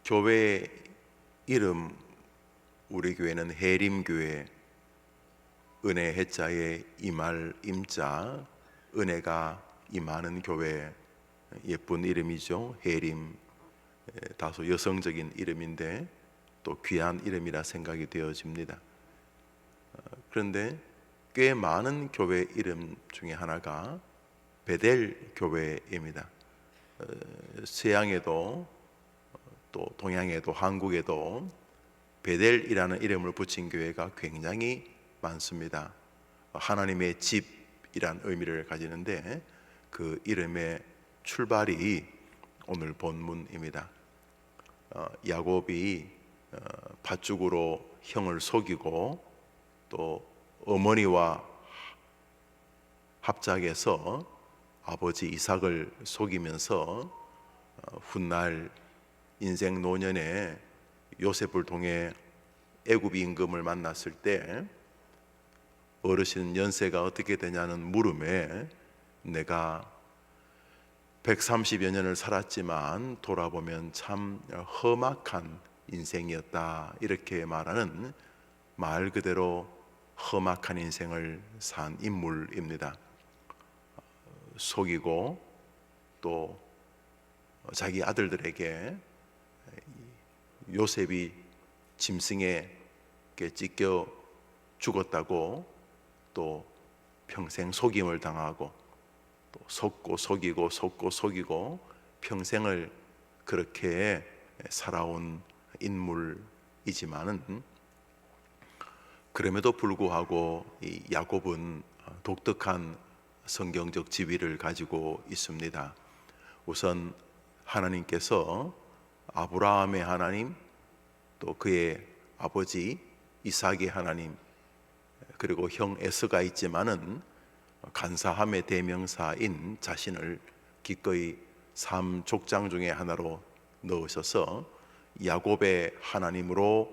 교회 이름, 우리 교회는 해림교회, 은혜 해자에 임할 임자, 은혜가 임하는 교회, 예쁜 이름이죠. 해림, 다소 여성적인 이름인데 또 귀한 이름이라 생각이 되어집니다. 그런데 꽤 많은 교회 이름 중에 하나가 베델 교회입니다. 서양에도 또 동양에도 한국에도 베델이라는 이름을 붙인 교회가 굉장히 많습니다. 하나님의 집이란 의미를 가지는데 그 이름의 출발이 오늘 본문입니다. 야곱이 팥죽으로 형을 속이고 또 어머니와 합작해서 아버지 이삭을 속이면서 훗날 인생 노년에 요셉을 통해 애굽 임금을 만났을 때 어르신 연세가 어떻게 되냐는 물음에 내가 130여 년을 살았지만 돌아보면 참 험악한 인생이었다, 이렇게 말하는 말 그대로 험악한 인생을 산 인물입니다. 속이고 또 자기 아들들에게 요셉이 짐승에 찢겨 죽었다고 또 평생 속임을 당하고 또 속고 속이고 평생을 그렇게 살아온 인물이지만은 그럼에도 불구하고 이 야곱은 독특한 성경적 지위를 가지고 있습니다. 우선 하나님께서 아브라함의 하나님, 또 그의 아버지 이삭의 하나님, 그리고 형 에서가 있지만은 간사함의 대명사인 자신을 기꺼이 3족장 중에 하나로 넣으셔서 야곱의 하나님으로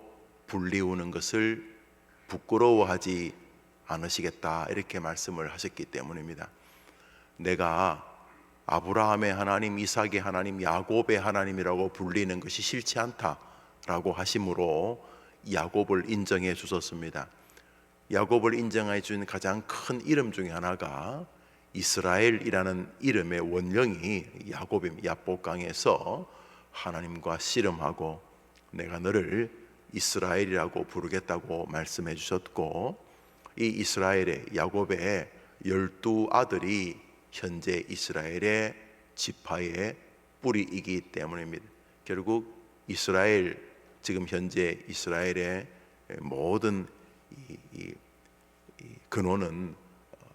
불리우는 것을 부끄러워하지 않으시겠다, 이렇게 말씀을 하셨기 때문입니다. 내가 아브라함의 하나님, 이삭의 하나님, 야곱의 하나님이라고 불리는 것이 싫지 않다라고 하심으로 야곱을 인정해 주셨습니다. 야곱을 인정해 준 가장 큰 이름 중에 하나가 이스라엘이라는 이름의 원령이 야곱입니다. 야복강에서 하나님과 씨름하고 내가 너를 이스라엘이라고 부르겠다고 말씀해 주셨고, 이 이스라엘의 야곱의 12아들이 현재 이스라엘의 지파의 뿌리이기 때문입니다. 결국 이스라엘, 지금 현재 이스라엘의 모든 이 근원은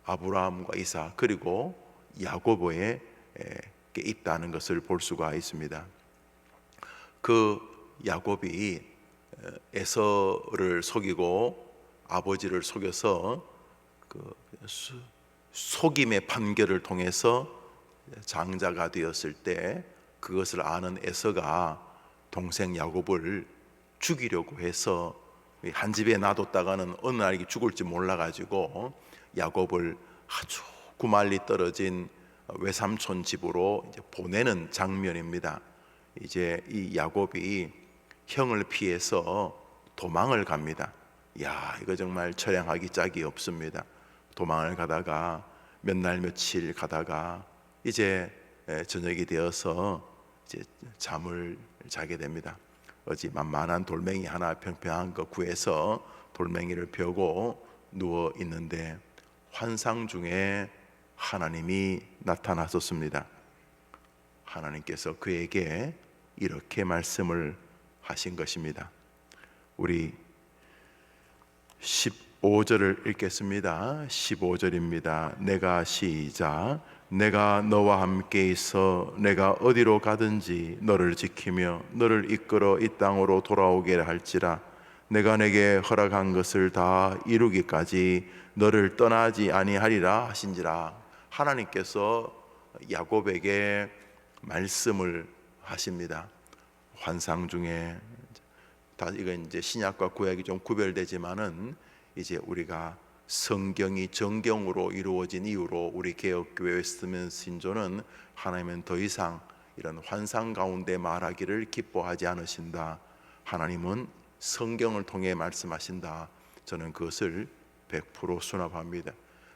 아브라함과 이삭 그리고 야고보에 있다는 것을 볼 수가 있습니다. 그 야곱이 에서를 속이고 아버지를 속여서 그 속임의 판결을 통해서 장자가 되었을 때 그것을 아는 에서가 동생 야곱을 죽이려고 해서 한 집에 놔뒀다가는 어느 날 죽을지 몰라가지고 야곱을 아주 구말리 떨어진 외삼촌 집으로 이제 보내는 장면입니다. 이제 이 야곱이 형을 피해서 도망을 갑니다. 야, 이거 정말 처량하기 짝이 없습니다. 도망을 가다가 몇 날 며칠 가다가 이제 저녁이 되어서 이제 잠을 자게 됩니다. 어지 만만한 돌멩이 하나 평평한 거 구해서 돌멩이를 펴고 누워 있는데 환상 중에 하나님이 나타나셨습니다. 하나님께서 그에게 이렇게 말씀을 하신 것입니다. 우리 15절을 읽겠습니다. 15절입니다. 내가 시작. 내가 너와 함께 있어 내가 어디로 가든지 너를 지키며 너를 이끌어 이 땅으로 돌아오게 할지라. 내가 내게 허락한 것을 다 이루기까지 너를 떠나지 아니하리라 하신지라. 하나님께서 야곱에게 말씀을 하십니다. 환상 중에 다 이건 이제 신약과 구약이 좀 구별되지만은 이제 우리가 성경이 정경으로 이루어진 이후로 우리 개혁교회 웨스트민스터 신조는 하나님은 더 이상 이런 환상 가운데 말하기를 기뻐하지 않으신다. 하나님은 성경을 통해 말씀하신다. 저는 그것을 100% 수납합니다.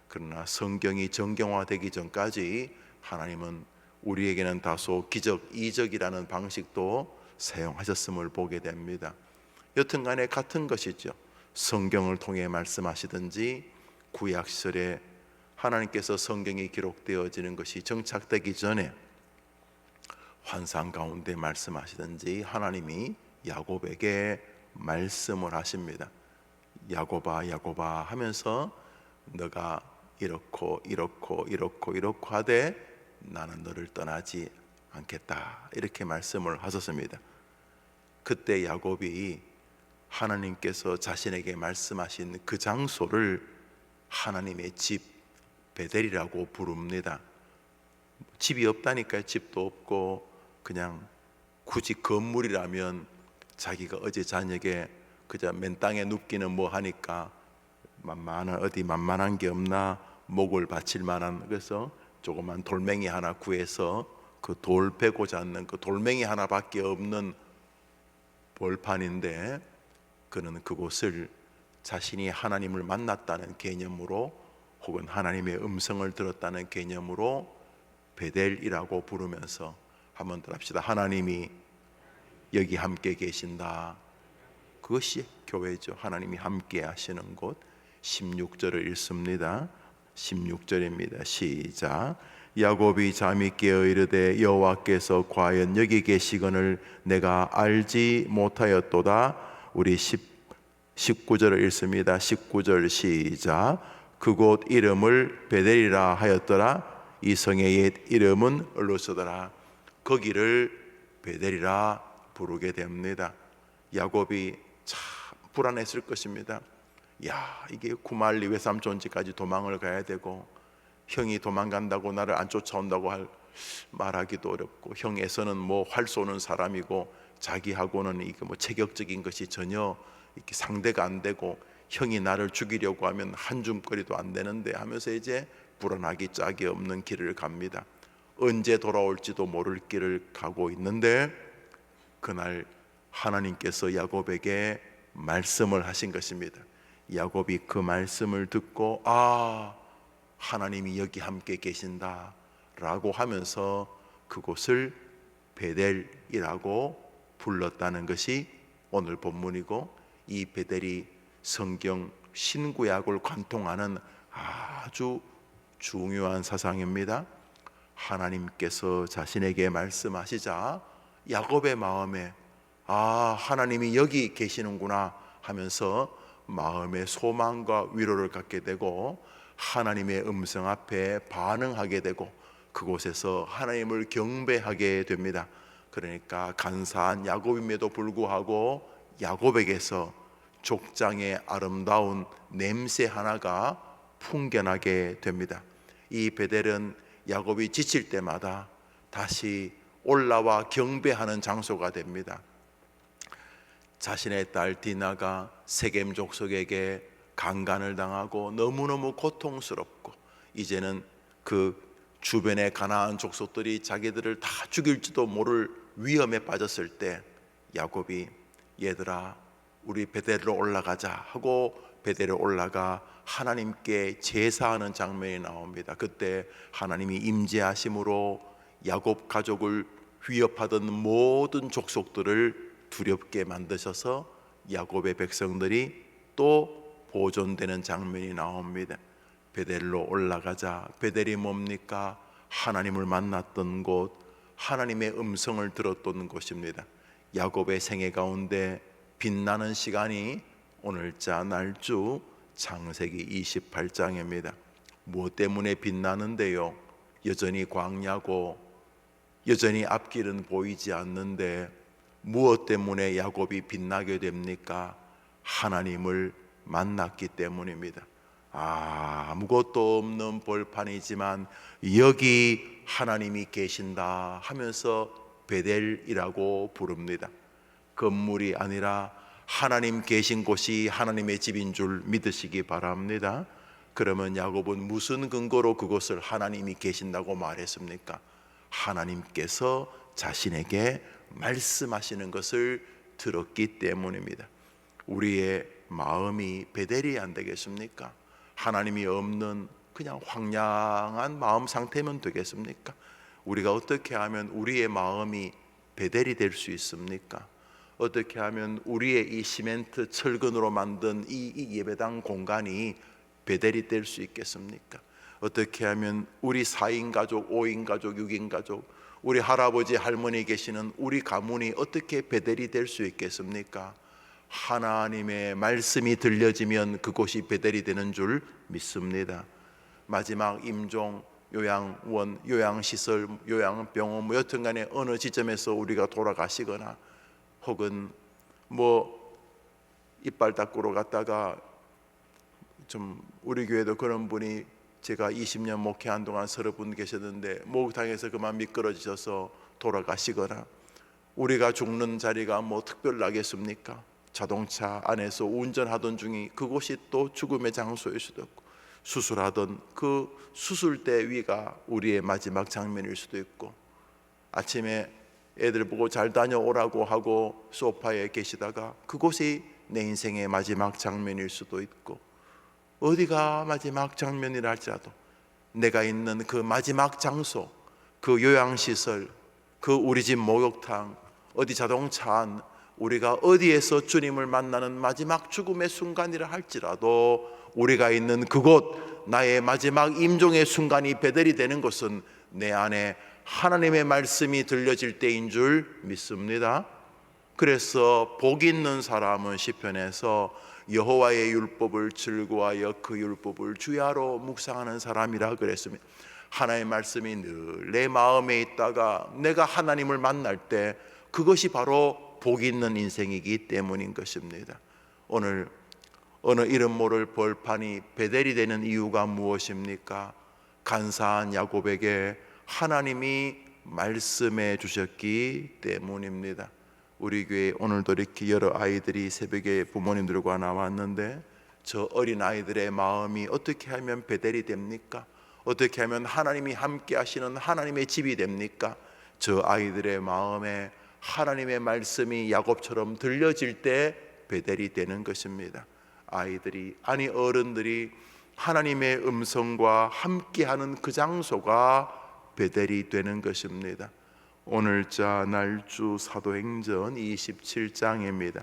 그러나 성경이 정경화되기 전까지 하나님은 우리에게는 다소 기적, 이적이라는 방식도 사용하셨음을 보게 됩니다. 여튼간에 같은 것이죠. 성경을 통해 말씀하시든지 구약시절에 하나님께서 성경이 기록되어지는 것이 정착되기 전에 환상 가운데 말씀하시든지 하나님이 야곱에게 말씀을 하십니다. 야곱아 야곱아 하면서 너가 이렇고 이렇고 이렇고 이렇고 하되 나는 너를 떠나지 않겠다, 이렇게 말씀을 하셨습니다. 그때 야곱이 하나님께서 자신에게 말씀하신 그 장소를 하나님의 집 베델이라고 부릅니다. 집이 없다니까요. 집도 없고 그냥 굳이 건물이라면 자기가 어제 저녁에 그저 맨 땅에 눕기는 뭐 하니까 만만한 게 없나 목을 바칠 만한, 그래서 조그만 돌멩이 하나 구해서 그 돌 베고자 하는 그 돌멩이 하나밖에 없는 벌판인데, 그는 그곳을 자신이 하나님을 만났다는 개념으로 혹은 하나님의 음성을 들었다는 개념으로 베델이라고 부르면서, 한번 더 합시다. 하나님이 여기 함께 계신다. 그것이 교회죠. 하나님이 함께 하시는 곳. 16절을 읽습니다. 16절입니다. 시작. 야곱이 잠이 깨어 이르되 여호와께서 과연 여기 계시거늘 내가 알지 못하였도다. 우리 19절을 읽습니다. 19절 시작. 그곳 이름을 베델이라 하였더라. 이 성의 옛 이름은 루스더라. 거기를 베델이라 부르게 됩니다. 야곱이 참 불안했을 것입니다. 야, 이게 구말리 외삼촌 집까지 도망을 가야 되고, 형이 도망간다고 나를 안 쫓아온다고 말하기도 어렵고, 형에서는 뭐 활 쏘는 사람이고 자기하고는 이게 뭐 체격적인 것이 전혀 이렇게 상대가 안 되고, 형이 나를 죽이려고 하면 한 줌거리도 안 되는데 하면서 이제 불안하기 짝이 없는 길을 갑니다. 언제 돌아올지도 모를 길을 가고 있는데, 그날 하나님께서 야곱에게 말씀을 하신 것입니다. 야곱이 그 말씀을 듣고 하나님이 여기 함께 계신다 라고 하면서 그곳을 베델이라고 불렀다는 것이 오늘 본문이고, 이 베델이 성경 신구약을 관통하는 아주 중요한 사상입니다. 하나님께서 자신에게 말씀하시자 야곱의 마음에 하나님이 여기 계시는구나 하면서 마음의 소망과 위로를 갖게 되고, 하나님의 음성 앞에 반응하게 되고, 그곳에서 하나님을 경배하게 됩니다. 그러니까 간사한 야곱임에도 불구하고 야곱에게서 족장의 아름다운 냄새 하나가 풍겨나게 됩니다. 이 베델은 야곱이 지칠 때마다 다시 올라와 경배하는 장소가 됩니다. 자신의 딸 디나가 세겜 족속에게 강간을 당하고 너무너무 고통스럽고, 이제는 그 주변의 가나안 족속들이 자기들을 다 죽일지도 모를 위험에 빠졌을 때 야곱이 얘들아 우리 베델로 올라가자 하고 베델에 올라가 하나님께 제사하는 장면이 나옵니다. 그때 하나님이 임재하심으로 야곱 가족을 위협하던 모든 족속들을 두렵게 만드셔서 야곱의 백성들이 또 보존되는 장면이 나옵니다. 베델로 올라가자. 베델이 뭡니까? 하나님을 만났던 곳, 하나님의 음성을 들었던 곳입니다. 야곱의 생애 가운데 빛나는 시간이 오늘자 날주 창세기 28장입니다. 무엇 때문에 빛나는데요? 여전히 광야고 여전히 앞길은 보이지 않는데 무엇 때문에 야곱이 빛나게 됩니까? 하나님을 만났기 때문입니다. 아무것도 없는 벌판이지만 여기 하나님이 계신다 하면서 베델이라고 부릅니다. 건물이 아니라 하나님 계신 곳이 하나님의 집인 줄 믿으시기 바랍니다. 그러면 야곱은 무슨 근거로 그곳을 하나님이 계신다고 말했습니까? 하나님께서 자신에게 말씀하시는 것을 들었기 때문입니다. 우리의 마음이 베델이 안 되겠습니까? 하나님이 없는 그냥 황량한 마음 상태면 되겠습니까? 우리가 어떻게 하면 우리의 마음이 베델이 될 수 있습니까? 어떻게 하면 우리의 이 시멘트 철근으로 만든 이 예배당 공간이 베델이 될 수 있겠습니까? 어떻게 하면 우리 4인 가족, 5인 가족, 6인 가족, 우리 할아버지 할머니 계시는 우리 가문이 어떻게 베델이 될 수 있겠습니까? 하나님의 말씀이 들려지면 그곳이 베델이 되는 줄 믿습니다. 마지막 임종, 요양원, 요양시설, 요양병원 뭐 여튼간에 어느 지점에서 우리가 돌아가시거나 혹은 뭐 이빨 닦으러 갔다가 좀 우리 교회도 그런 분이 제가 20년 목회한 동안 30분 계셨는데 목욕탕에서 그만 미끄러지셔서 돌아가시거나 우리가 죽는 자리가 뭐 특별하겠습니까? 자동차 안에서 운전하던 중이 그곳이 또 죽음의 장소일 수도 있고 수술하던 그 수술대 위가 우리의 마지막 장면일 수도 있고 아침에 애들 보고 잘 다녀오라고 하고 소파에 계시다가 그곳이 내 인생의 마지막 장면일 수도 있고 어디가 마지막 장면이라 할지라도 내가 있는 그 마지막 장소, 그 요양시설, 그 우리 집 목욕탕, 어디 자동차 안 우리가 어디에서 주님을 만나는 마지막 죽음의 순간이라 할지라도 우리가 있는 그곳 나의 마지막 임종의 순간이 베델이 되는 것은 내 안에 하나님의 말씀이 들려질 때인 줄 믿습니다. 그래서 복 있는 사람은 시편에서 여호와의 율법을 즐거워하여 그 율법을 주야로 묵상하는 사람이라 그랬습니다. 하나님의 말씀이 늘 내 마음에 있다가 내가 하나님을 만날 때 그것이 바로 복 있는 인생이기 때문인 것입니다. 오늘 어느 이름 모를 벌판이 베델이 되는 이유가 무엇입니까? 간사한 야곱에게 하나님이 말씀해 주셨기 때문입니다. 우리 교회 오늘도 이렇게 여러 아이들이 새벽에 부모님들과 나왔는데 저 어린 아이들의 마음이 어떻게 하면 베델이 됩니까? 어떻게 하면 하나님이 함께 하시는 하나님의 집이 됩니까? 저 아이들의 마음에 하나님의 말씀이 야곱처럼 들려질 때 베델이 되는 것입니다. 아이들이 아니 어른들이 하나님의 음성과 함께하는 그 장소가 베델이 되는 것입니다. 오늘자 날주 사도행전 27장입니다.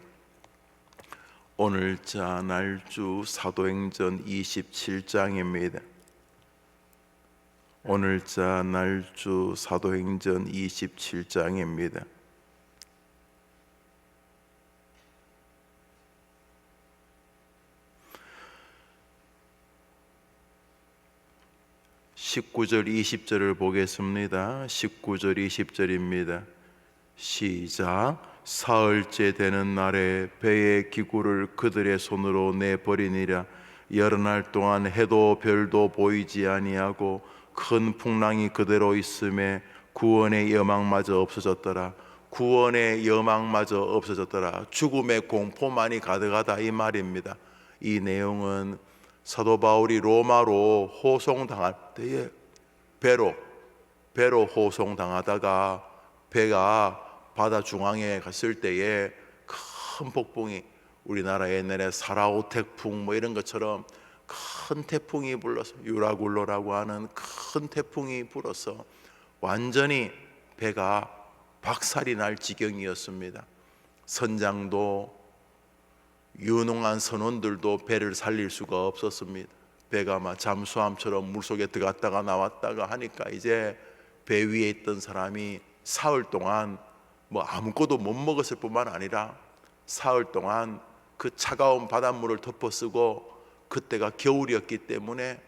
오늘자 날주 사도행전 27장입니다. 오늘자 날주 사도행전 27장입니다. (19절) (20절을) 보겠습니다. 19절 20절입니다. 시작. 사흘째 되는 날에 배의 기구를 그들의 손으로 내버리니라. 여러 날 동안 해도 별도 보이지 아니하고 큰 풍랑이 그대로 있음에 구원의 여망마저 없어졌더라. 구원의 여망마저 없어졌더라. 죽음의 공포만이 가득하다 이 말입니다. 이 내용은 사도 바울이 로마로 호송당할 때에 배로 호송당하다가 배가 바다 중앙에 갔을 때에 큰 폭풍이 우리나라 옛날에 사라오 태풍 뭐 이런 것처럼 큰 태풍이 불러서 유라굴로라고 하는 큰 태풍이 불어서 완전히 배가 박살이 날 지경이었습니다. 선장도 유능한 선원들도 배를 살릴 수가 없었습니다. 배가 막 잠수함처럼 물속에 들어갔다가 나왔다가 하니까 이제 배 위에 있던 사람이 사흘 동안 뭐 아무것도 못 먹었을 뿐만 아니라 사흘 동안 그 차가운 바닷물을 덮어쓰고 그때가 겨울이었기 때문에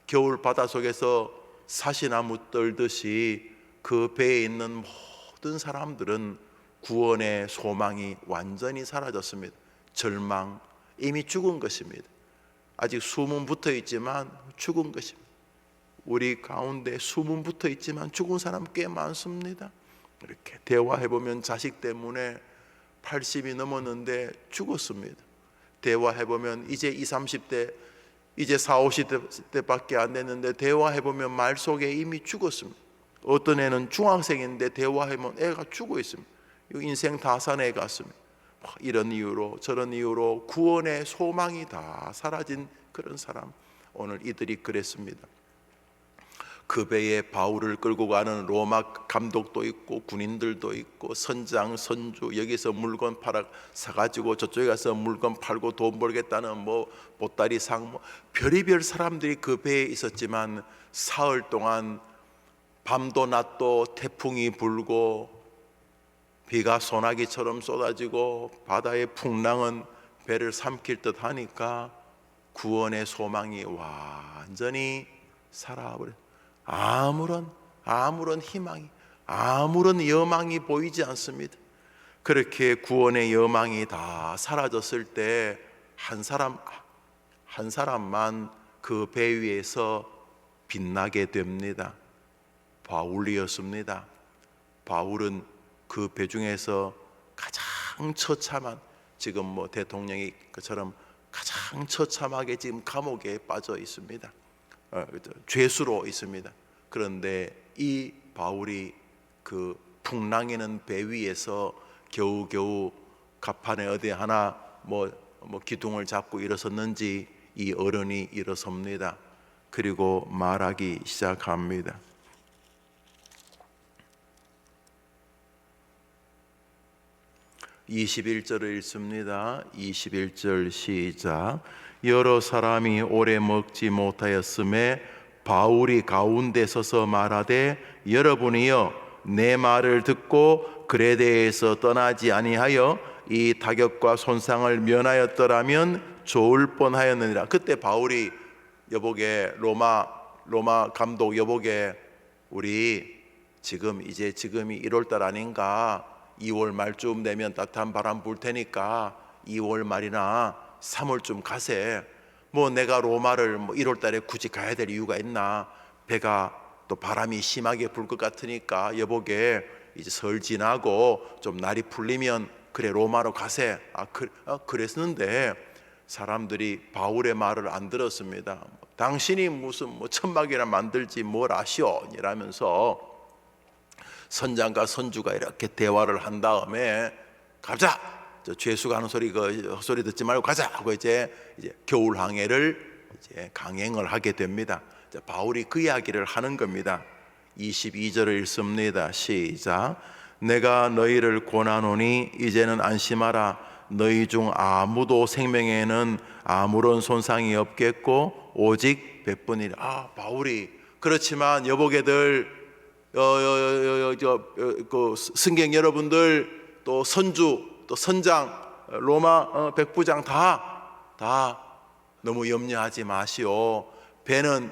겨울 바닷속에서 사시나무 떨듯이 그 배에 있는 모든 사람들은 구원의 소망이 완전히 사라졌습니다. 절망, 이미 죽은 것입니다. 아직 숨은 붙어 있지만 죽은 것입니다. 우리 가운데 숨은 붙어 있지만 죽은 사람 꽤 많습니다. 이렇게 대화해보면 자식 때문에 80이 넘었는데 죽었습니다. 대화해보면 이제 20, 30대 이제 40, 50대밖에 안 됐는데 대화해보면 말 속에 이미 죽었습니다. 어떤 애는 중학생인데 대화하면 애가 죽어 있습니다. 인생 다 산 애 같습니다. 이런 이유로 저런 이유로 구원의 소망이 다 사라진 그런 사람, 오늘 이들이 그랬습니다. 그 배에 바울을 끌고 가는 로마 감독도 있고 군인들도 있고 선장, 선주, 여기서 물건 팔아 사가지고 저쪽에 가서 물건 팔고 돈 벌겠다는 뭐 보따리 상, 뭐 별의별 사람들이 그 배에 있었지만 사흘 동안 밤도 낮도 태풍이 불고 비가 소나기처럼 쏟아지고 바다의 풍랑은 배를 삼킬 듯 하니까 구원의 소망이 완전히 사라버려. 아무런 희망이, 아무런 여망이 보이지 않습니다. 그렇게 구원의 여망이 다 사라졌을 때 한 사람만 그 배 위에서 빛나게 됩니다. 바울이었습니다. 바울은 그 배 중에서 가장 처참한, 지금 뭐 대통령이 그처럼 가장 처참하게 지금 감옥에 빠져 있습니다. 죄수로 있습니다. 그런데 이 바울이 그 풍랑이는 배 위에서 겨우겨우 갑판에 어디 하나 뭐 기둥을 잡고 일어섰는지 이 어른이 일어섭니다. 그리고 말하기 시작합니다. 21절을 읽습니다. 21절 시작. 여러 사람이 오래 먹지 못하였음에 바울이 가운데 서서 말하되 여러분이여 내 말을 듣고 그레데에서 떠나지 아니하여 이 타격과 손상을 면하였더라면 좋을 뻔하였느니라. 그때 바울이 여보게 로마 감독 여보게 우리 지금이 1월달 아닌가? 2월 말쯤 되면 따뜻한 바람 불 테니까 2월 말이나 3월쯤 가세. 뭐 내가 로마를 1월달에 굳이 가야 될 이유가 있나? 배가 또 바람이 심하게 불 것 같으니까 여보게 이제 설 지나고 좀 날이 풀리면 그래 로마로 가세. 그랬는데 사람들이 바울의 말을 안 들었습니다. 당신이 무슨 천막이나 만들지 뭘 아시오? 이라면서 선장과 선주가 이렇게 대화를 한 다음에 가자. 저 죄수가 하는 소리 헛소리 듣지 말고 가자 하고 이제 겨울 항해를 이제 강행을 하게 됩니다. 바울이 그 이야기를 하는 겁니다. 22절을 읽습니다. 시작. 내가 너희를 권하노니 이제는 안심하라. 너희 중 아무도 생명에는 아무런 손상이 없겠고 오직 백분이라. 바울이 그렇지만 여보게들 그 승객 여러분들 또 선주 또 선장 로마 백부장 다 너무 염려하지 마시오. 배는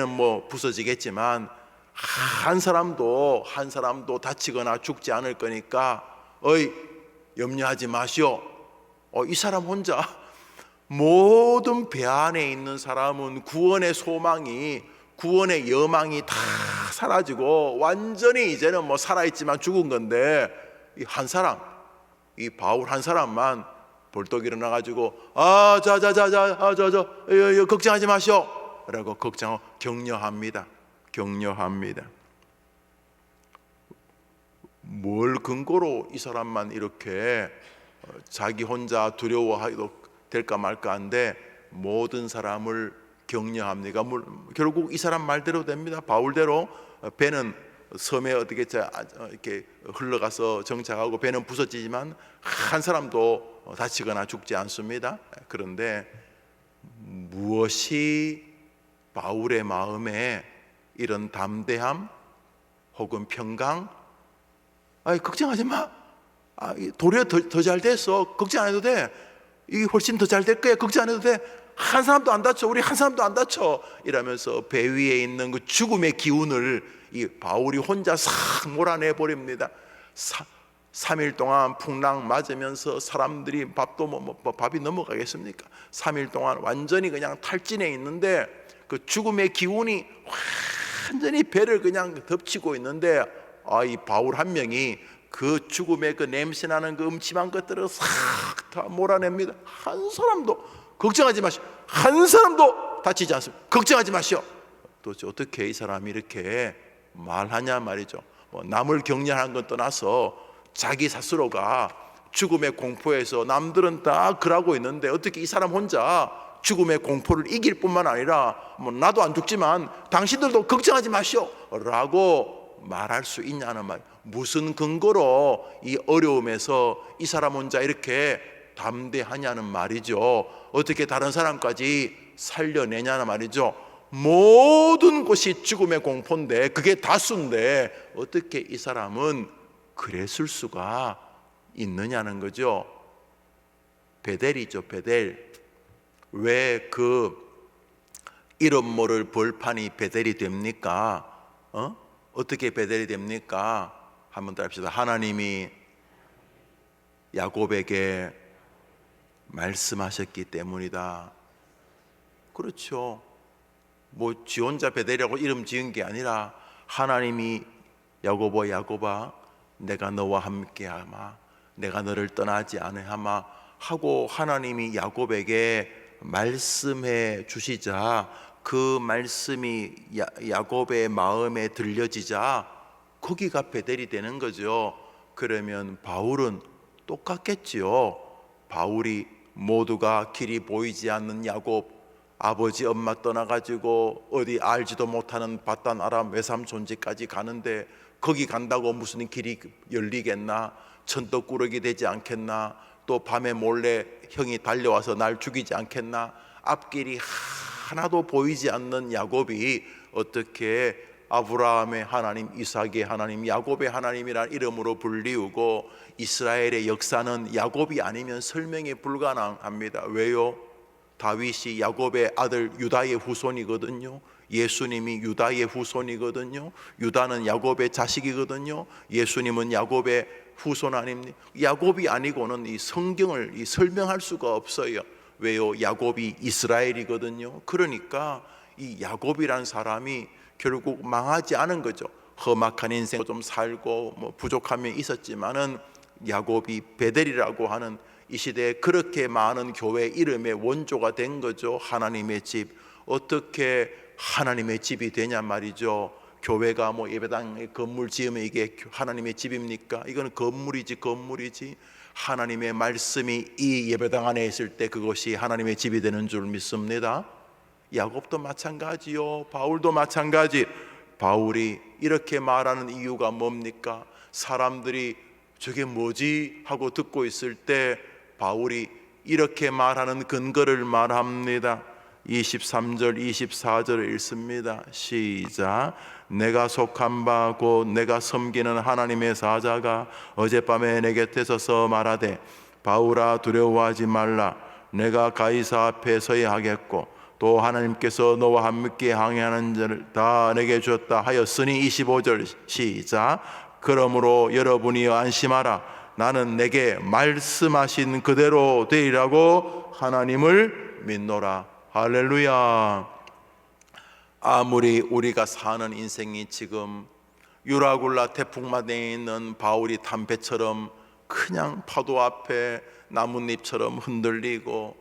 뭐 부서지겠지만 한 사람도 다치거나 죽지 않을 거니까 염려하지 마시오. 이 사람 혼자 모든 배 안에 있는 사람은 구원의 소망이 구원의 여망이 다 사라지고 완전히 이제는 뭐 살아있지만 죽은 건데 이 바울 한 사람만 벌떡 일어나가지고 걱정하지 마시오 라고 격려합니다. 뭘 근거로 이 사람만 이렇게 자기 혼자 두려워해도 될까 말까 한데 모든 사람을 격려합니다. 결국 이 사람 말대로 됩니다. 바울대로 배는 섬에 어떻게 이렇게 흘러가서 정착하고 배는 부서지지만 한 사람도 다치거나 죽지 않습니다. 그런데 무엇이 바울의 마음에 이런 담대함 혹은 평강, 걱정하지 마. 도리어 더 잘 됐어. 걱정 안 해도 돼. 이게 훨씬 더 잘 될 거야. 걱정 안 해도 돼. 한 사람도 안 다쳐. 우리 한 사람도 안 다쳐. 이러면서 배 위에 있는 그 죽음의 기운을 이 바울이 혼자 싹 몰아내 버립니다. 3일 동안 풍랑 맞으면서 사람들이 밥이 넘어가겠습니까? 3일 동안 완전히 그냥 탈진해 있는데 그 죽음의 기운이 완전히 배를 그냥 덮치고 있는데 이 바울 한 명이 그 죽음의 그 냄새나는 그 음침한 것들을 싹 다 몰아냅니다. 한 사람도 걱정하지 마시오. 한 사람도 다치지 않습니다. 걱정하지 마시오. 도대체 어떻게 이 사람이 이렇게 말하냐 말이죠. 뭐 남을 격려하는 건 떠나서 자기 스스로가 죽음의 공포에서 남들은 다 그러고 있는데 어떻게 이 사람 혼자 죽음의 공포를 이길 뿐만 아니라 뭐 나도 안 죽지만 당신들도 걱정하지 마시오 라고 말할 수 있냐는 말. 무슨 근거로 이 어려움에서 이 사람 혼자 이렇게 담대하냐는 말이죠. 어떻게 다른 사람까지 살려내냐는 말이죠. 모든 것이 죽음의 공포인데 그게 다수인데 어떻게 이 사람은 그랬을 수가 있느냐는 거죠. 베델이죠, 베델. 왜 그 이름 모를 벌판이 베델이 됩니까? 어떻게 베델이 됩니까? 한번 더 합시다. 하나님이 야곱에게 말씀하셨기 때문이다. 그렇죠. 뭐 지 혼자 베델이라고 이름 지은 게 아니라 하나님이 야곱아 야곱아 내가 너와 함께하마 내가 너를 떠나지 않으하마 하고 하나님이 야곱에게 말씀해 주시자 그 말씀이 야곱의 마음에 들려지자 거기가 베델이 되는 거죠. 그러면 바울은 똑같겠지요. 바울이 모두가 길이 보이지 않는 야곱, 아버지 엄마 떠나가지고 어디 알지도 못하는 바단 아람 외삼촌집까지 가는데 거기 간다고 무슨 길이 열리겠나? 천떡꾸러기 되지 않겠나? 또 밤에 몰래 형이 달려와서 날 죽이지 않겠나? 앞길이 하나도 보이지 않는 야곱이 어떻게 아브라함의 하나님, 이삭의 하나님, 야곱의 하나님이라는 이름으로 불리우고 이스라엘의 역사는 야곱이 아니면 설명이 불가능합니다. 왜요? 다윗이 야곱의 아들 유다의 후손이거든요. 예수님이 유다의 후손이거든요. 유다는 야곱의 자식이거든요. 예수님은 야곱의 후손 아닙니까? 야곱이 아니고는 이 성경을 설명할 수가 없어요. 왜요? 야곱이 이스라엘이거든요. 그러니까 이 야곱이란 사람이 결국 망하지 않은 거죠. 험악한 인생 좀 살고 뭐 부족함이 있었지만은 야곱이 베델이라고 하는 이 시대에 그렇게 많은 교회 이름의 원조가 된 거죠. 하나님의 집. 어떻게 하나님의 집이 되냐 말이죠. 교회가 뭐 예배당에 건물 지으면 이게 하나님의 집입니까? 이거는 건물이지. 하나님의 말씀이 이 예배당 안에 있을 때 그것이 하나님의 집이 되는 줄 믿습니다. 야곱도 마찬가지요. 바울도 마찬가지. 바울이 이렇게 말하는 이유가 뭡니까? 사람들이 저게 뭐지? 하고 듣고 있을 때 바울이 이렇게 말하는 근거를 말합니다. 23절 24절을 읽습니다. 시작. 내가 속한 바 곧 내가 섬기는 하나님의 사자가 어젯밤에 내 곁에 서서 말하되 바울아 두려워하지 말라 내가 가이사 앞에 서야 하겠고 또 하나님께서 너와 함께 항해하는 자를 다 내게 주었다 하였으니 25절 시작. 그러므로 여러분이 안심하라 나는 내게 말씀하신 그대로 되리라고 하나님을 믿노라. 할렐루야. 아무리 우리가 사는 인생이 지금 유라굴라 태풍만에 있는 바울이 담배처럼 그냥 파도 앞에 나뭇잎처럼 흔들리고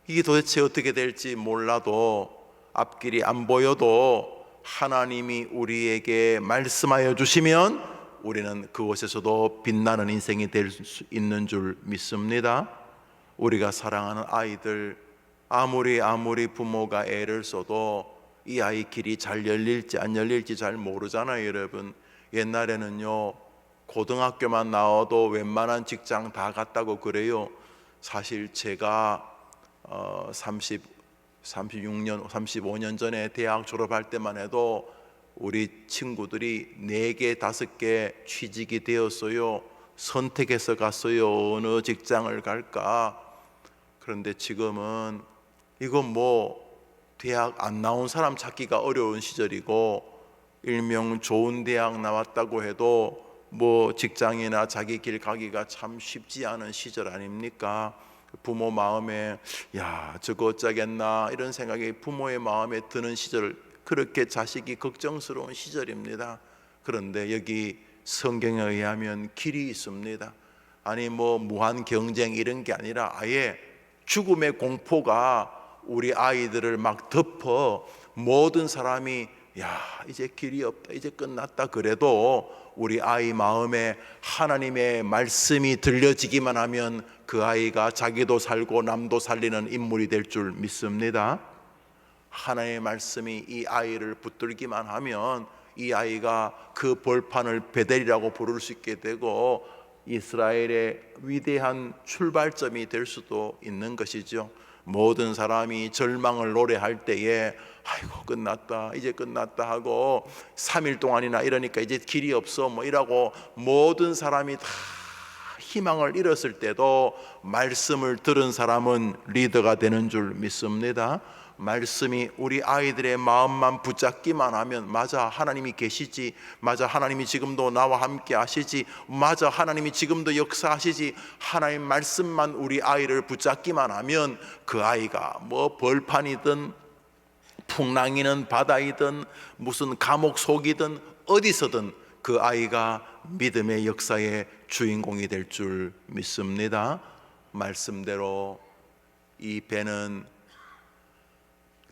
이게 도대체 어떻게 될지 몰라도 앞길이 안 보여도 하나님이 우리에게 말씀하여 주시면 우리는 그곳에서도 빛나는 인생이 될 수 있는 줄 믿습니다. 우리가 사랑하는 아이들 아무리 부모가 애를 써도 이 아이 길이 잘 열릴지 안 열릴지 잘 모르잖아요. 여러분 옛날에는요 고등학교만 나와도 웬만한 직장 다 갔다고 그래요. 사실 제가 36년 35년 전에 대학 졸업할 때만 해도 우리 친구들이 4개 5개 취직이 되었어요. 선택해서 갔어요. 어느 직장을 갈까. 그런데 지금은 이건 뭐 대학 안 나온 사람 찾기가 어려운 시절이고 일명 좋은 대학 나왔다고 해도 뭐 직장이나 자기 길 가기가 참 쉽지 않은 시절 아닙니까? 부모 마음에 야 저거 어쩌겠나 이런 생각이 부모의 마음에 드는 시절, 그렇게 자식이 걱정스러운 시절입니다. 그런데 여기 성경에 의하면 길이 있습니다. 아니 뭐 무한 경쟁 이런 게 아니라 아예 죽음의 공포가 우리 아이들을 막 덮어 모든 사람이 야, 이제 길이 없다, 이제 끝났다 그래도 우리 아이 마음에 하나님의 말씀이 들려지기만 하면 그 아이가 자기도 살고 남도 살리는 인물이 될 줄 믿습니다. 하나님의 말씀이 이 아이를 붙들기만 하면 이 아이가 그 벌판을 베델이라고 부를 수 있게 되고 이스라엘의 위대한 출발점이 될 수도 있는 것이죠. 모든 사람이 절망을 노래할 때에 아이고 끝났다, 이제 끝났다 하고 3일 동안이나 이러니까 이제 길이 없어 뭐 이라고 모든 사람이 다 희망을 잃었을 때도 말씀을 들은 사람은 리더가 되는 줄 믿습니다. 말씀이 우리 아이들의 마음만 붙잡기만 하면 맞아, 하나님이 계시지, 맞아, 하나님이 지금도 나와 함께 하시지, 맞아, 하나님이 지금도 역사하시지, 하나님 말씀만 우리 아이를 붙잡기만 하면 그 아이가 뭐 벌판이든 풍랑이든 바다이든 무슨 감옥 속이든 어디서든 그 아이가 믿음의 역사의 주인공이 될 줄 믿습니다. 말씀대로 이 배는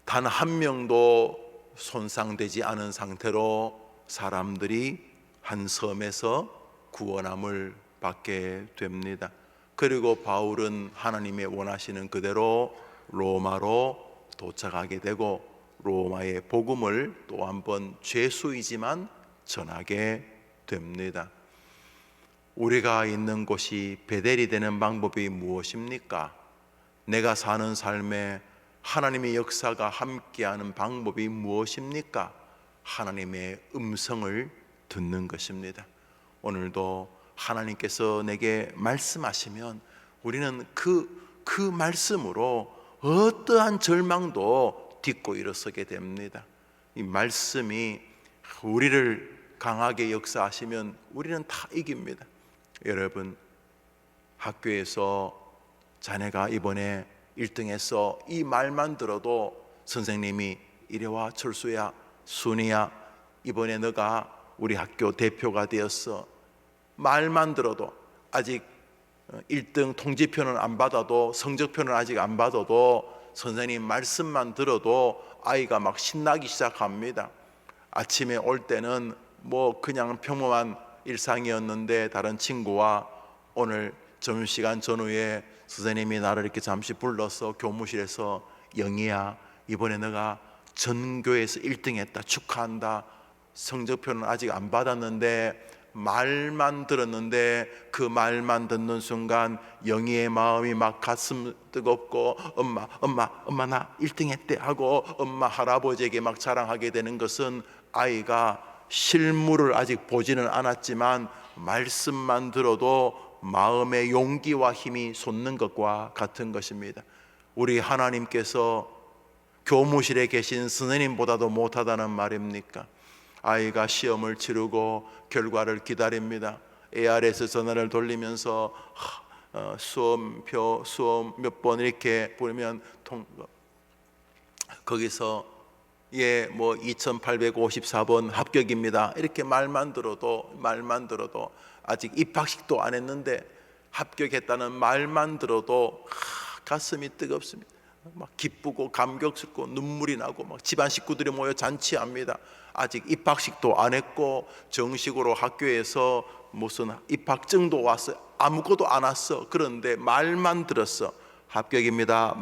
단 한 명도 손상되지 않은 상태로 사람들이 한 섬에서 구원함을 받게 됩니다. 그리고 바울은 하나님의 원하시는 그대로 로마로 도착하게 되고 로마의 복음을 또 한 번 죄수이지만 전하게 됩니다. 우리가 있는 곳이 베델이 되는 방법이 무엇입니까? 내가 사는 삶에 하나님의 역사가 함께하는 방법이 무엇입니까? 하나님의 음성을 듣는 것입니다. 오늘도 하나님께서 내게 말씀하시면 우리는 그 말씀으로 어떠한 절망도 딛고 일어서게 됩니다. 이 말씀이 우리를 강하게 역사하시면 우리는 다 이깁니다. 여러분, 학교에서 자네가 이번에 1등해서 이 말만 들어도 선생님이 이래와 철수야, 순이야, 이번에 너가 우리 학교 대표가 되었어. 말만 들어도, 아직 1등 통지표는 안 받아도, 성적표는 아직 안 받아도 선생님 말씀만 들어도 아이가 막 신나기 시작합니다. 아침에 올 때는 뭐 그냥 평범한 일상이었는데 다른 친구와 오늘 점심시간 전후에 선생님이 나를 이렇게 잠시 불러서 교무실에서 영희야, 이번에 너가 전교에서 1등 했다, 축하한다. 성적표는 아직 안 받았는데 말만 들었는데 그 말만 듣는 순간 영희의 마음이 막 가슴 뜨겁고 엄마 나 1등 했대 하고 엄마 할아버지에게 막 자랑하게 되는 것은 아이가 실물을 아직 보지는 않았지만 말씀만 들어도 마음의 용기와 힘이 솟는 것과 같은 것입니다. 우리 하나님께서 교무실에 계신 선생님보다도 못하다는 말입니까? 아이가 시험을 치르고 결과를 기다립니다. ARS 전화를 돌리면서 수험 몇 번 이렇게 보면 거기서 뭐 2854번 합격입니다. 이렇게 말만 들어도 아직 입학식도 안 했는데 합격했다는 말만 들어도 가슴이 뜨겁습니다. 막 기쁘고 감격스럽고 눈물이 나고 막 집안 식구들이 모여 잔치합니다. 아직 입학식도 안 했고 정식으로 학교에서 무슨 입학증도 왔어요. 아무것도 안 왔어. 그런데 말만 들었어. 합격입니다.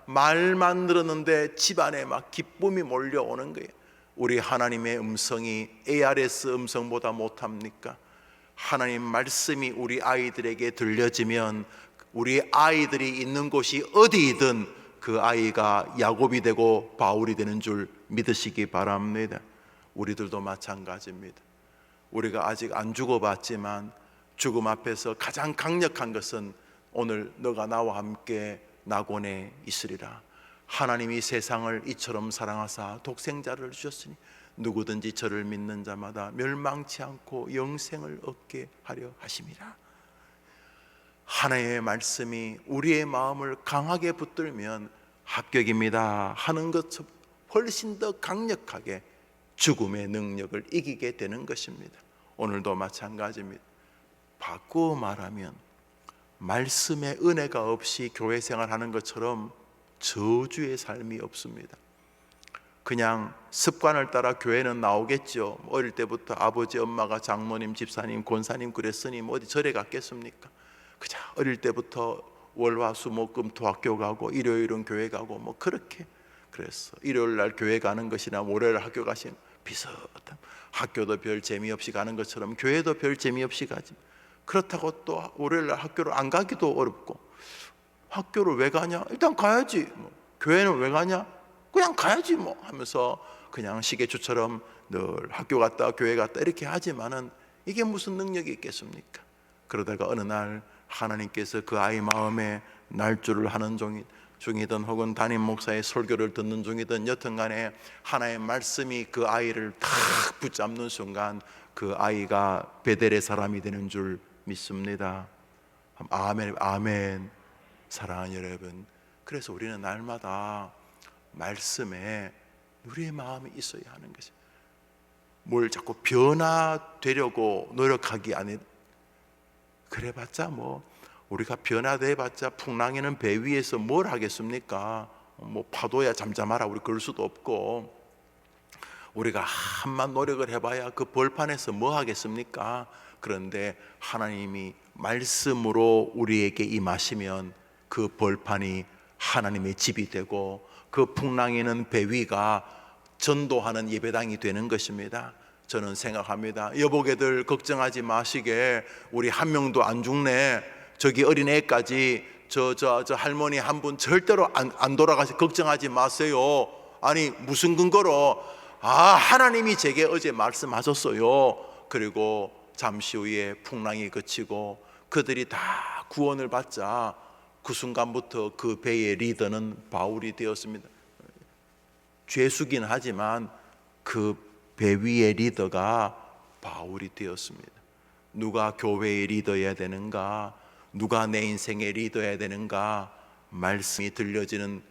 말만 들었는데 집안에 막 기쁨이 몰려오는 거예요. 우리 하나님의 음성이 ARS 음성보다 못합니까? 하나님 말씀이 우리 아이들에게 들려지면 우리 아이들이 있는 곳이 어디이든 그 아이가 야곱이 되고 바울이 되는 줄 믿으시기 바랍니다. 우리들도 마찬가지입니다. 우리가 아직 안 죽어봤지만 죽음 앞에서 가장 강력한 것은 오늘 너가 나와 함께 낙원에 있으리라. 하나님이 세상을 이처럼 사랑하사 독생자를 주셨으니 누구든지 저를 믿는 자마다 멸망치 않고 영생을 얻게 하려 하심이라. 하나님의 말씀이 우리의 마음을 강하게 붙들면 합격입니다 하는 것처럼 훨씬 더 강력하게 죽음의 능력을 이기게 되는 것입니다. 오늘도 마찬가지입니다. 바꾸어 말하면 말씀의 은혜가 없이 교회 생활하는 것처럼 저주의 삶이 없습니다. 그냥 습관을 따라 교회는 나오겠죠. 어릴 때부터 아버지 엄마가 장로님, 집사님, 권사님 그랬으니 어디 절에 갔겠습니까? 그냥 어릴 때부터 월화수목금 학교 가고 일요일은 교회 가고 그렇게 그랬어. 일요일 날 교회 가는 것이나 월요일 학교 가시는 비슷한, 학교도 별 재미없이 가는 것처럼 교회도 별 재미없이 가지. 그렇다고 또 월요일 날 학교를 안 가기도 어렵고, 학교를 왜 가냐? 일단 가야지. 교회는 왜 가냐? 그냥 가야지 하면서 그냥 시계추처럼 늘 학교 갔다 교회 갔다 이렇게 하지만은 이게 무슨 능력이 있겠습니까? 그러다가 어느 날 하나님께서 그 아이 마음에 날조를 하는 중이든 혹은 담임 목사의 설교를 듣는 중이든 여튼간에 하나의 말씀이 그 아이를 탁 붙잡는 순간 그 아이가 베델의 사람이 되는 줄 믿습니다. 아멘, 아멘. 사랑하는 여러분, 그래서 우리는 날마다 말씀에 우리의 마음이 있어야 하는 것이에요. 뭘 자꾸 변화되려고 노력하기 아니, 그래봤자 우리가 변화돼봤자 풍랑에는 배 위에서 뭘 하겠습니까? 파도야 잠잠하라 우리 그럴 수도 없고, 우리가 한만 노력을 해봐야 그 벌판에서 뭐 하겠습니까? 그런데 하나님이 말씀으로 우리에게 임하시면 그 벌판이 하나님의 집이 되고 그 풍랑에는 배 위가 전도하는 예배당이 되는 것입니다. 저는 생각합니다. 여보게들 걱정하지 마시게, 우리 한 명도 안 죽네. 저기 어린애까지 저 할머니 한 분 절대로 안 돌아가시, 걱정하지 마세요. 아니 무슨 근거로? 하나님이 제게 어제 말씀하셨어요. 그리고 잠시 후에 풍랑이 그치고 그들이 다 구원을 받자 그 순간부터 그 배의 리더는 바울이 되었습니다. 죄수긴 하지만 그 배 위의 리더가 바울이 되었습니다. 누가 교회의 리더여야 되는가? 누가 내 인생의 리더여야 되는가? 말씀이 들려지는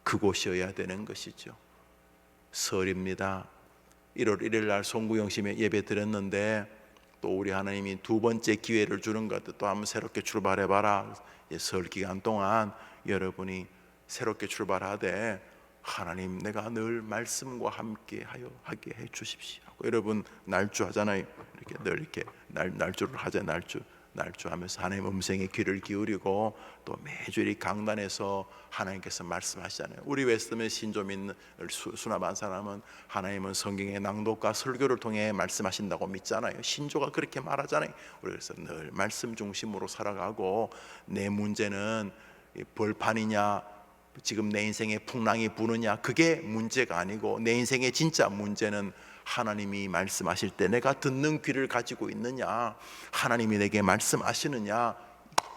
그곳이어야 되는 것이죠. 설입니다. 1월 1일 날 송구영심에 예배 드렸는데 또 우리 하나님이 두 번째 기회를 주는 것 같아요. 또 한번 새롭게 출발해봐라. 설 기간 동안 여러분이 새롭게 출발하되 하나님 내가 늘 말씀과 함께 하게 해 주십시오. 여러분 날주 하잖아요. 이렇게 늘 이렇게 날주를 하자. 날주 하면서 하나님 음성에 귀를 기울이고 또 매주 이 강단에서 하나님께서 말씀하시잖아요. 우리 웨스트맨 신조민 수납한 사람은 하나님은 성경의 낭독과 설교를 통해 말씀하신다고 믿잖아요. 신조가 그렇게 말하잖아요. 그래서 늘 말씀 중심으로 살아가고, 내 문제는 벌판이냐 지금 내 인생에 풍랑이 부느냐 그게 문제가 아니고, 내 인생의 진짜 문제는 하나님이 말씀하실 때 내가 듣는 귀를 가지고 있느냐, 하나님이 내게 말씀하시느냐,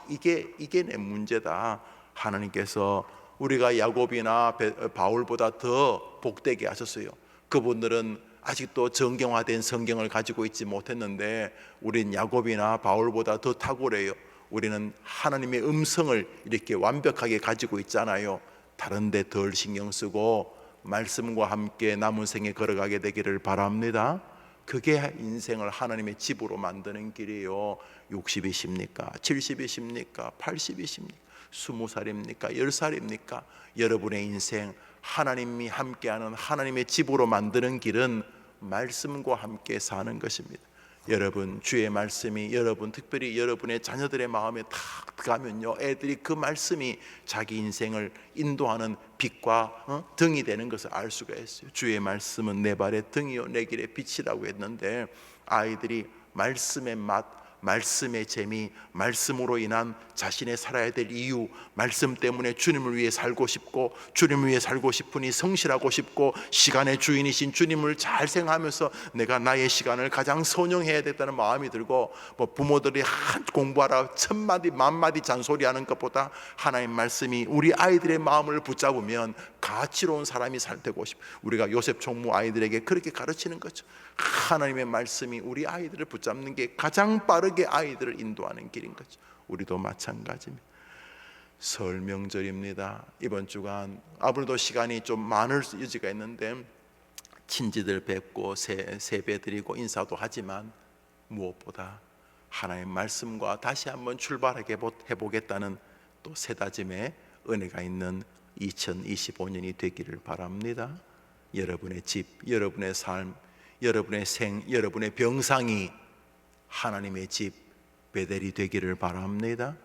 이게 내 문제다. 하나님께서 우리가 야곱이나 바울보다 더 복되게 하셨어요. 그분들은 아직도 정경화된 성경을 가지고 있지 못했는데 우린 야곱이나 바울보다 더 탁월해요. 우리는 하나님의 음성을 이렇게 완벽하게 가지고 있잖아요. 다른 데 덜 신경 쓰고 말씀과 함께 남은 생에 걸어가게 되기를 바랍니다. 그게 인생을 하나님의 집으로 만드는 길이에요. 60이십니까? 70이십니까? 80이십니까? 20살입니까? 10살입니까? 여러분의 인생 하나님이 함께하는 하나님의 집으로 만드는 길은 말씀과 함께 사는 것입니다. 여러분 주의 말씀이 여러분, 특별히 여러분의 자녀들의 마음에 탁 들어가면요, 애들이 그 말씀이 자기 인생을 인도하는 빛과 등이 되는 것을 알 수가 있어요. 주의 말씀은 내 발의 등이요 내 길의 빛이라고 했는데, 아이들이 말씀의 맛, 말씀의 재미, 말씀으로 인한 자신의 살아야 될 이유, 말씀 때문에 주님을 위해 살고 싶고, 주님을 위해 살고 싶으니 성실하고 싶고, 시간의 주인이신 주님을 잘 생각하면서 내가 나의 시간을 가장 선용해야 됐다는 마음이 들고, 부모들이 공부하라 1000마디 만마디 잔소리하는 것보다 하나님 말씀이 우리 아이들의 마음을 붙잡으면 가치로운 사람이 되고 싶어. 우리가 요셉 총무 아이들에게 그렇게 가르치는 거죠. 하나님의 말씀이 우리 아이들을 붙잡는 게 가장 빠르게 아이들을 인도하는 길인 거죠. 우리도 마찬가지입니다. 설 명절입니다. 이번 주간 아무래도 시간이 좀 많을 여지가 있는데 친지들 뵙고 세배 드리고 인사도 하지만 무엇보다 하나님의 말씀과 다시 한번 출발하게 해보겠다는 또 새다짐의 은혜가 있는 2025년이 되기를 바랍니다. 여러분의 집, 여러분의 삶, 여러분의 여러분의 병상이 하나님의 집 베델이 되기를 바랍니다.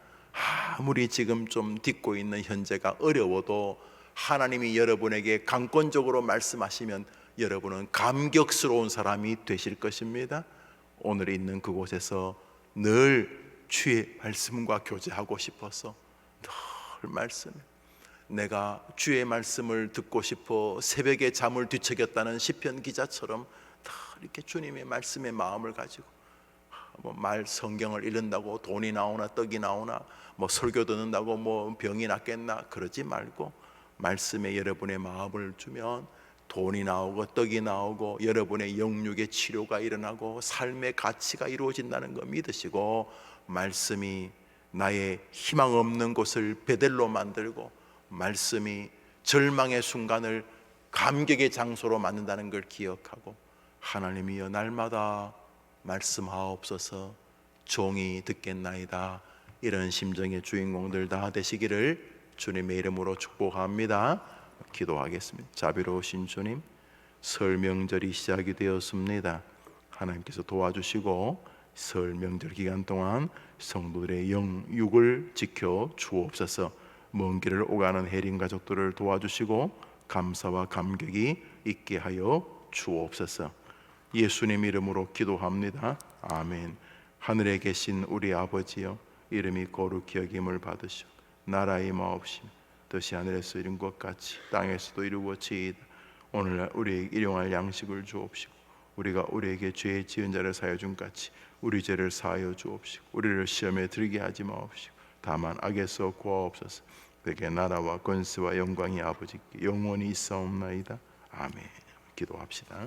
아무리 지금 좀 딛고 있는 현재가 어려워도 하나님이 여러분에게 강권적으로 말씀하시면 여러분은 감격스러운 사람이 되실 것입니다. 오늘 있는 그곳에서 늘 주의 말씀과 교제하고 싶어서 늘 말씀, 내가 주의 말씀을 듣고 싶어 새벽에 잠을 뒤척였다는 시편 기자처럼 다 이렇게 주님의 말씀에 마음을 가지고 말 성경을 읽는다고 돈이 나오나 떡이 나오나 설교 듣는다고 병이 낫겠나 그러지 말고 말씀에 여러분의 마음을 주면 돈이 나오고 떡이 나오고 여러분의 영육의 치료가 일어나고 삶의 가치가 이루어진다는 거 믿으시고 말씀이 나의 희망 없는 곳을 베델로 만들고 말씀이 절망의 순간을 감격의 장소로 만든다는 걸 기억하고 하나님이여 날마다 말씀하옵소서 종이 듣겠나이다 이런 심정의 주인공들 다 되시기를 주님의 이름으로 축복합니다. 기도하겠습니다. 자비로우신 주님, 설 명절이 시작이 되었습니다. 하나님께서 도와주시고 설 명절 기간 동안 성도들의 영육을 지켜 주옵소서. 먼 길을 오가는 해린 가족들을 도와주시고 감사와 감격이 있게 하여 주옵소서. 예수님 이름으로 기도합니다. 아멘. 하늘에 계신 우리 아버지여, 이름이 거룩히 여김을 받으시오. 나라의 마옵시며 뜻이 하늘에서 이룬 것 같이 땅에서도 이루어지이다. 오늘날 우리에게 일용할 양식을 주옵시고 우리가 우리에게 죄 지은 자를 사하여 준 같이 우리 죄를 사하여 주옵시고 우리를 시험에 들게 하지 마옵시고 다만 악에서 구하옵소서. 그에게 나라와 권세와 영광이 아버지께 영원히 있사옵나이다. 아멘. 기도합시다.